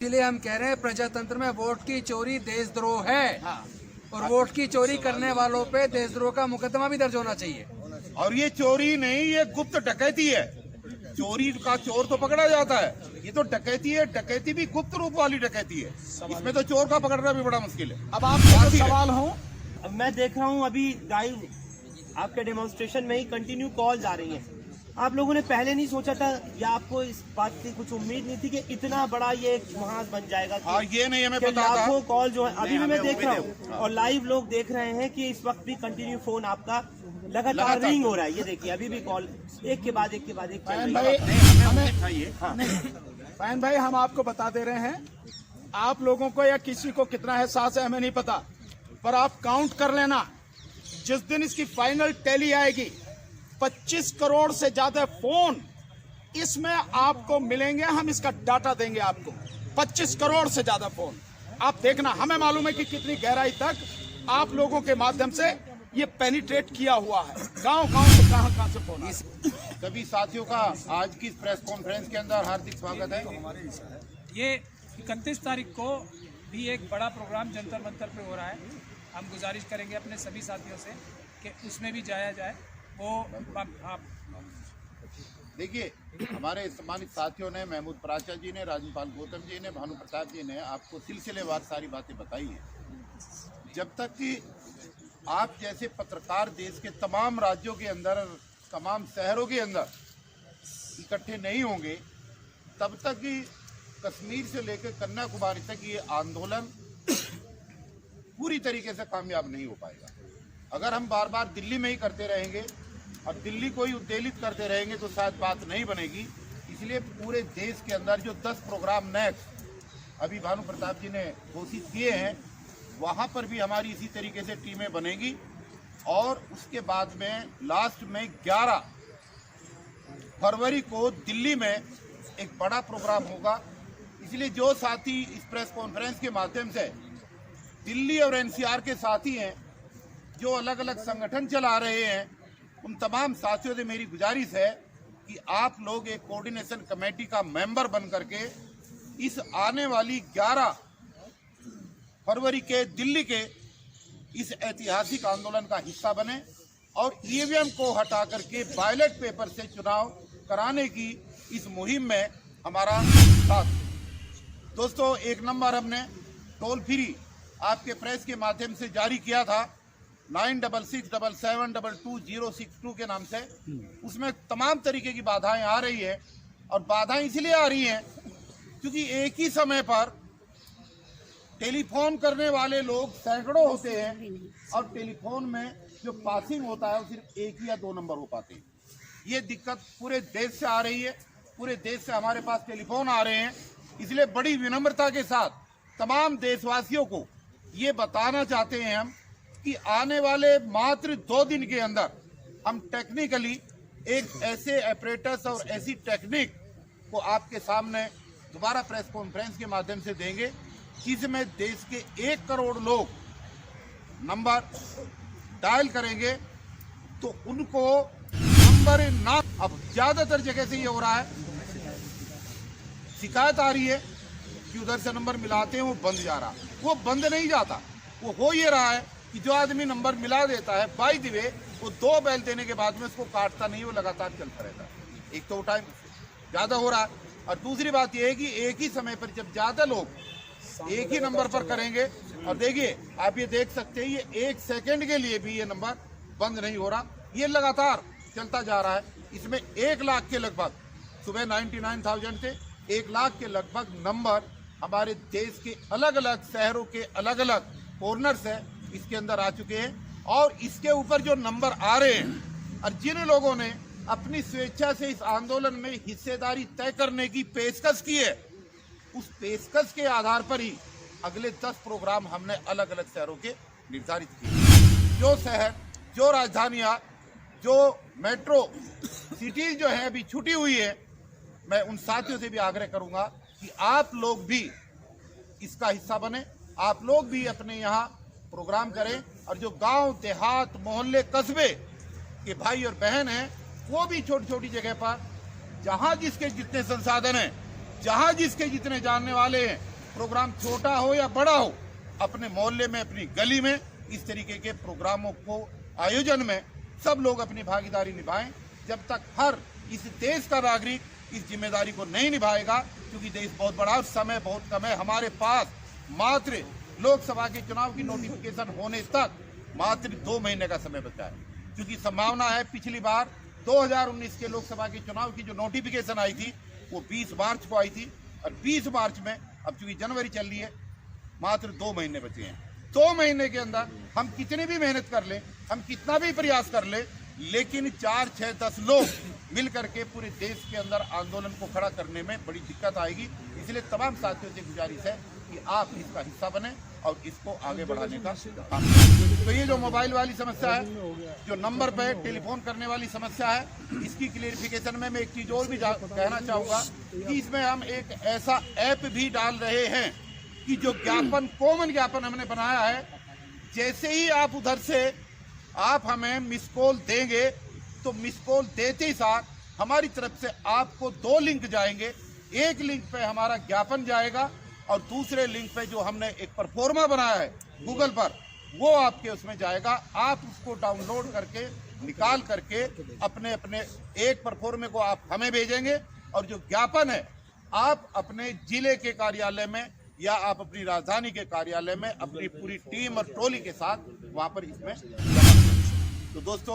इसलिए हम कह रहे हैं प्रजातंत्र में वोट की चोरी देशद्रोह है। और वोट की चोरी करने वालों पे देशद्रोह का मुकदमा भी दर्ज होना चाहिए। और ये चोरी नहीं, ये गुप्त डकैती है। चोरी का चोर तो पकड़ा जाता है, ये तो डकैती है। डकैती भी गुप्त रूप वाली डकैती है, इसमें तो चोर का पकड़ना भी बड़ा मुश्किल है। अब आपसे सवाल हो, मैं देख रहा हूँ अभी लाइव आपके डेमोन्स्ट्रेशन में ही कंटिन्यू कॉल्स आ रही हैं। आप लोगों ने पहले नहीं सोचा था या आपको इस बात की कुछ उम्मीद नहीं थी कि इतना बड़ा ये महाज बन जाएगा? ये नहीं हमें पता था। लाखों कॉल जो है अभी भी मैं देख रहा हूँ और लाइव लोग देख रहे हैं कि इस वक्त भी कंटिन्यू फोन आपका लगातार रिंग हो रहा है। ये देखिए अभी भी कॉल एक के बाद एक के बाद एक चल रही है। फैन भाई, हम आपको बता दे रहे हैं, आप लोगों को या किसी को कितना एहसास है हमें नहीं पता, पर आप काउंट कर लेना। जिस दिन इसकी फाइनल टैली आएगी 25 करोड़ से ज्यादा फोन इसमें आपको मिलेंगे। हम इसका डाटा देंगे आपको। 25 करोड़ से ज्यादा फोन आप देखना। हमें मालूम है कि कितनी गहराई तक आप लोगों के माध्यम से ये पेनिट्रेट किया हुआ है। गांव-गांव से कहां से फोन। सभी साथियों का आज की प्रेस कॉन्फ्रेंस के अंदर हार्दिक स्वागत है। ये 31 तारीख को भी एक बड़ा प्रोग्राम जंतर मंतर पे हो रहा है। हम गुजारिश करेंगे अपने सभी साथियों से कि उसमें भी जाया जाए। वो आप देखिए, हमारे सम्मानित साथियों ने, महमूद पराशा जी ने, राजपाल गौतम जी ने, भानु प्रताप जी ने आपको सिलसिलेवार सारी बातें बताई हैं। जब तक कि आप जैसे पत्रकार देश के तमाम राज्यों के अंदर, तमाम शहरों के अंदर इकट्ठे नहीं होंगे, तब तक कि कश्मीर से लेकर कन्याकुमारी तक ये आंदोलन पूरी तरीके से कामयाब नहीं हो पाएगा। अगर हम बार बार दिल्ली में ही करते रहेंगे और दिल्ली को ही उत्तेजित करते रहेंगे तो शायद बात नहीं बनेगी। इसलिए पूरे देश के अंदर जो 10 प्रोग्राम नेक्स्ट अभी भानु प्रताप जी ने घोषित किए हैं, वहाँ पर भी हमारी इसी तरीके से टीमें बनेगी। और उसके बाद में लास्ट में 11 फरवरी को दिल्ली में एक बड़ा प्रोग्राम होगा। इसलिए जो साथी इस प्रेस कॉन्फ्रेंस के माध्यम से दिल्ली और एनसीआर के साथी हैं, जो अलग अलग संगठन चला रहे हैं, उन तमाम साथियों से मेरी गुजारिश है कि आप लोग एक कोऑर्डिनेशन कमेटी का मेंबर बन करके इस आने वाली 11 फरवरी के दिल्ली के इस ऐतिहासिक आंदोलन का हिस्सा बने और ईवीएम को हटा करके बैलेट पेपर से चुनाव कराने की इस मुहिम में हमारा साथ। दोस्तों, एक नंबर हमने टोल फ्री आपके प्रेस के माध्यम से जारी किया था 9667722062 के नाम से। उसमें तमाम तरीके की बाधाएं आ रही है और बाधाएं इसलिए आ रही हैं क्योंकि एक ही समय पर टेलीफोन करने वाले लोग सैकड़ों होते हैं और टेलीफोन में जो पासिंग होता है वो सिर्फ एक या 2 नंबर हो पाते हैं। ये दिक्कत पूरे देश से आ रही है, पूरे देश से हमारे पास टेलीफोन आ रहे हैं। इसलिए बड़ी विनम्रता के साथ तमाम देशवासियों को ये बताना चाहते हैं हम कि आने वाले मात्र 2 दिन के अंदर हम टेक्निकली एक ऐसे ऑपरेटर्स और ऐसी टेक्निक को आपके सामने दोबारा प्रेस कॉन्फ्रेंस के माध्यम से देंगे जिसमें देश के 1 करोड़ लोग नंबर डायल करेंगे तो उनको नंबर ना। अब ज्यादातर जगह से ये हो रहा है, शिकायत आ रही है कि उधर से नंबर मिलाते हैं वो बंद जा रहा। वो बंद नहीं जाता, वो हो ये रहा है कि जो आदमी नंबर मिला देता है बाय द वे वो 2 बैल देने के बाद में उसको काटता नहीं, वो लगातार चलता रहता है। एक तो टाइम ज्यादा हो रहा है और दूसरी बात यह है कि एक ही समय पर जब ज्यादा लोग एक ही नंबर पर करेंगे, और देखिए आप ये देख सकते हैं ये 1 सेकंड के लिए भी ये नंबर बंद नहीं हो रहा, ये लगातार चलता जा रहा है। इसमें 1 लाख के लगभग, सुबह 99,000 से 1 लाख के लगभग नंबर हमारे देश के अलग अलग शहरों के अलग अलग कॉर्नर से इसके अंदर आ चुके हैं। और इसके ऊपर जो नंबर आ रहे हैं और जिन लोगों ने अपनी स्वेच्छा से इस आंदोलन में हिस्सेदारी तय करने की पेशकश की है, उस पेशकश के आधार पर ही अगले 10 प्रोग्राम हमने अलग अलग शहरों के निर्धारित किए। जो शहर, जो राजधानियां, जो मेट्रो सिटीज जो है अभी छुटी हुई है, मैं उन साथियों से भी आग्रह करूंगा कि आप लोग भी इसका हिस्सा बने, आप लोग भी अपने यहाँ प्रोग्राम करें। और जो गांव, देहात, मोहल्ले, कस्बे के भाई और बहन हैं, वो भी छोटी छोटी जगह पर जहां जिसके जितने संसाधन हैं, जहां जिसके जितने जानने वाले हैं, प्रोग्राम छोटा हो या बड़ा हो, अपने मोहल्ले में, अपनी गली में इस तरीके के प्रोग्रामों को आयोजन में सब लोग अपनी भागीदारी निभाएं। जब तक हर इस देश का नागरिक इस जिम्मेदारी को नहीं निभाएगा, क्योंकि देश बहुत बड़ा और समय बहुत कम है, हमारे पास मात्र लोकसभा के चुनाव की नोटिफिकेशन होने तक मात्र 2 महीने का समय बचा है। क्योंकि संभावना है पिछली बार 2019 के लोकसभा के चुनाव की जो नोटिफिकेशन आई थी वो 20 मार्च को आई थी, और 20 मार्च में, अब चूंकि जनवरी चल रही है, मात्र 2 महीने बचे हैं। 2 महीने के अंदर हम कितनी भी मेहनत कर लें, हम कितना भी प्रयास कर लें, लेकिन 4, 6, 10 लोग मिल करके पूरे देश के अंदर आंदोलन को खड़ा करने में बड़ी दिक्कत आएगी। इसलिए तमाम साथियों से गुजारिश है कि आप इसका हिस्सा बने और इसको आगे बढ़ाने का काम करें। तो ये जो मोबाइल वाली समस्या है, जो नंबर पे टेलीफोन करने वाली समस्या है, इसकी क्लियरिफिकेशन में मैं एक चीज और भी कहना चाहूँगा कि इसमें हम एक ऐसा ऐप भी डाल रहे हैं कि जो ज्ञापन, कॉमन ज्ञापन हमने बनाया है, जैसे ही आप उधर से आप हमें मिस कॉल देंगे तो मिस कॉल देते ही साथ हमारी तरफ से आपको 2 लिंक जाएंगे। एक लिंक पे हमारा ज्ञापन जाएगा और दूसरे लिंक पे जो हमने एक परफॉर्मा बनाया है गूगल पर, वो आपके उसमें जाएगा। आप उसको डाउनलोड करके निकाल करके अपने अपने एक परफॉर्मे को आप हमें भेजेंगे, और जो ज्ञापन है आप अपने जिले के कार्यालय में या आप अपनी राजधानी के कार्यालय में अपनी पूरी टीम और टोली के साथ वहां पर इसमें जमा। तो दोस्तों,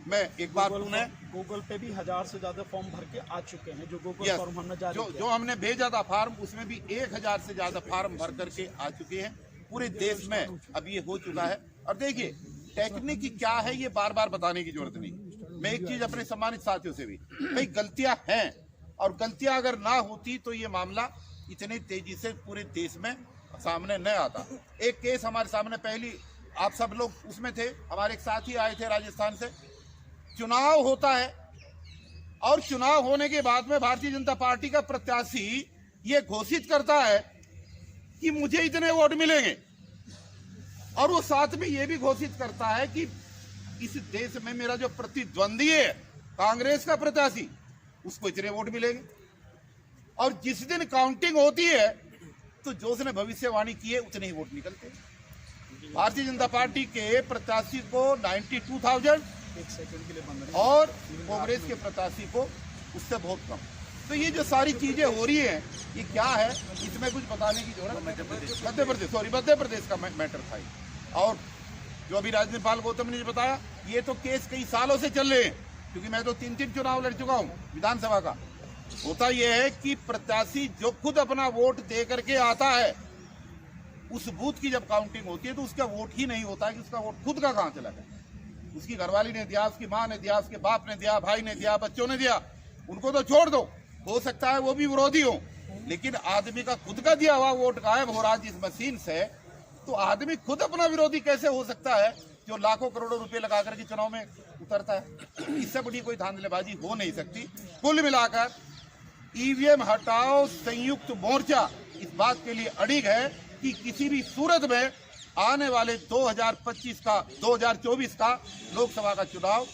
मैं एक बार गूगल पे भी 1000 से ज्यादा फॉर्म भर के आ चुके हैं, जो गूगल फॉर्म हमने जारी किया। जो हमने भेजा था फार्म, उसमें भी 1000 से ज्यादा फार्म भर करके आ चुके हैं। पूरे देश में अब ये हो चुका है। और देखिए, टेक्निक क्या है ये बार बार बताने की जरूरत नहीं। मैं एक चीज अपने सम्मानित साथियों से भी, भाई गलतियां हैं, और गलतियां अगर ना होती तो ये मामला इतनी तेजी से पूरे देश में सामने न आता। एक केस हमारे सामने, पहली आप सब लोग उसमें थे, हमारे एक साथी आए थे राजस्थान से। चुनाव होता है और चुनाव होने के बाद में भारतीय जनता पार्टी का प्रत्याशी ये घोषित करता है कि मुझे इतने वोट मिलेंगे, और वो साथ में ये भी घोषित करता है कि इस देश में मेरा जो प्रतिद्वंदी है कांग्रेस का प्रत्याशी, उसको इतने वोट मिलेंगे। और जिस दिन काउंटिंग होती है तो जो उसने भविष्यवाणी की है उतने ही वोट निकलते हैं। भारतीय जनता पार्टी के प्रत्याशी को 92,000 और कांग्रेस के प्रत्याशी को उससे बहुत कम। तो ये जो सारी चीजें हो रही हैं, ये क्या है, इसमें कुछ बताने की जरूरत। मध्य प्रदेश का मैटर था। और जो अभी राजनेपाल गौतम ने बताया, ये तो केस कई सालों से चल रहे हैं, क्योंकि मैं तो 3 चुनाव लड़ चुका हूँ विधानसभा का। होता यह है कि प्रत्याशी जो खुद अपना वोट दे करके आता है, उस बूथ की जब काउंटिंग होती है तो उसका वोट ही नहीं होता है कि उसका वोट खुद का कहां चला गया। उसकी घरवाली ने दिया, उसकी माँ ने दिया, उसके बाप ने दिया, भाई ने दिया, बच्चों ने दिया, उनको तो छोड़ दो, हो सकता है वो भी विरोधी हो, लेकिन आदमी का खुद का दिया हुआ वोट गायब हो रहा है जिस मशीन से, तो आदमी खुद अपना विरोधी कैसे हो सकता है जो लाखों करोड़ों रुपए लगा करके चुनाव में उतरता है। इससे बड़ी कोई धांधलेबाजी हो नहीं सकती। कुल मिलाकर ईवीएम हटाओ संयुक्त मोर्चा इस बात के लिए अड़िग है कि किसी भी सूरत में आने वाले 2024 का लोकसभा का चुनाव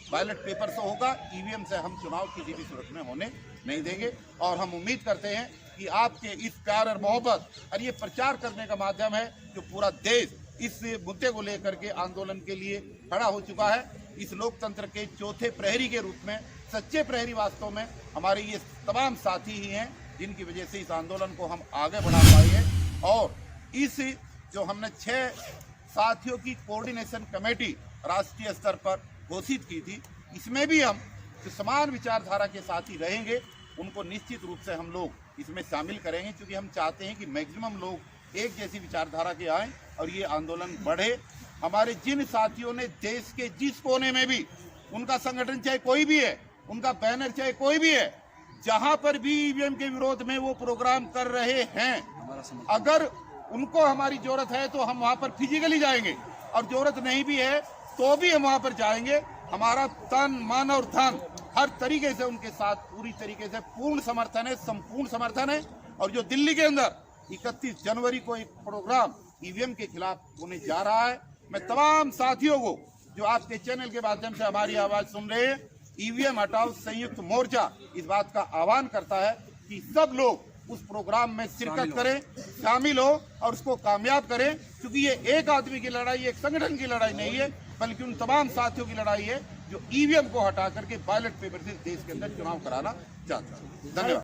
बैलेट पेपर से होगा। ईवीएम से हम चुनाव किसी भी सूरत में होने नहीं देंगे। और हम उम्मीद करते हैं कि आपके इस प्यार और मोहब्बत और ये प्रचार करने का माध्यम है जो पूरा देश इस मुद्दे को लेकर के आंदोलन के लिए खड़ा हो चुका है। इस लोकतंत्र के चौथे प्रहरी के रूप में, सच्चे प्रहरी वास्तव में हमारे ये तमाम साथी ही हैं जिनकी वजह से इस आंदोलन को हम आगे बढ़ा पाए हैं। और इस जो हमने 6 साथियों की कोऑर्डिनेशन कमेटी राष्ट्रीय स्तर पर घोषित की थी, इसमें भी हम जो समान विचारधारा के साथी रहेंगे उनको निश्चित रूप से हम लोग इसमें शामिल करेंगे, क्योंकि हम चाहते हैं कि मैक्सिमम लोग एक जैसी विचारधारा के आएँ और ये आंदोलन बढ़े। हमारे जिन साथियों ने देश के जिस कोने में भी, उनका संगठन चाहे कोई भी है, उनका बैनर चाहे कोई भी है, जहां पर भी ईवीएम के विरोध में वो प्रोग्राम कर रहे हैं, अगर उनको हमारी जरूरत है तो हम वहां पर फिजिकली जाएंगे, और जरूरत नहीं भी है तो भी हम वहां पर जाएंगे। हमारा तन मन और धन हर तरीके से उनके साथ पूरी तरीके से पूर्ण समर्थन है, संपूर्ण समर्थन है। और जो दिल्ली के अंदर 31 जनवरी को एक प्रोग्राम ईवीएम के खिलाफ होने जा रहा है, मैं तमाम साथियों को जो आपके चैनल के माध्यम से हमारी आवाज सुन रहे हैं, ईवीएम हटाओ संयुक्त मोर्चा इस बात का आह्वान करता है कि सब लोग उस प्रोग्राम में शिरकत करें, शामिल हो और उसको कामयाब करें, क्योंकि ये एक आदमी की लड़ाई, एक संगठन की लड़ाई नहीं है, बल्कि उन तमाम साथियों की लड़ाई है जो ईवीएम को हटा करके बैलेट पेपर से देश के अंदर चुनाव कराना चाहता है। धन्यवाद।